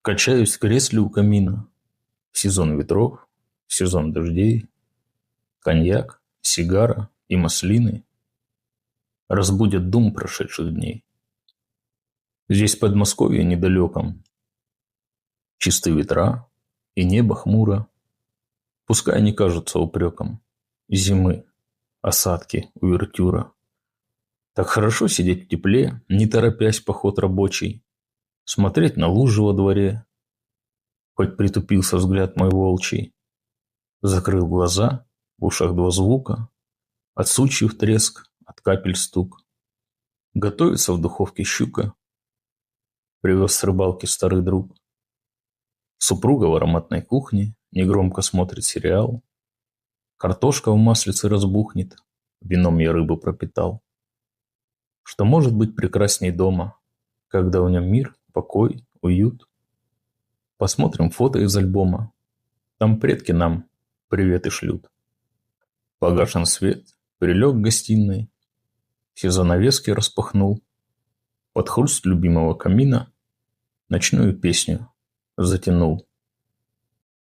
Качаюсь в кресле у камина. В сезон ветров, в сезон дождей. Коньяк, сигара и маслины разбудят дум прошедших дней. Здесь, в Подмосковье недалеком, чистые ветра и небо хмуро. Пускай не кажутся упреком зимы, осадки, увертюра. Так хорошо сидеть в тепле, не торопясь поход рабочий, смотреть на лужи во дворе, хоть притупился взгляд мой волчий. Закрыл глаза, в ушах два звука, от сучьев треск, от капель стук. Готовится в духовке щука, привез с рыбалки старый друг. Супруга в ароматной кухне негромко смотрит сериал. Картошка в маслице разбухнет, вином я рыбу пропитал. Что может быть прекрасней дома, когда в нем мир, покой, уют? Посмотрим фото из альбома, там предки нам приветы шлют. Погашен свет, прилег в гостиной, все занавески распахнул. Под хруст любимого камина ночную песню затянул.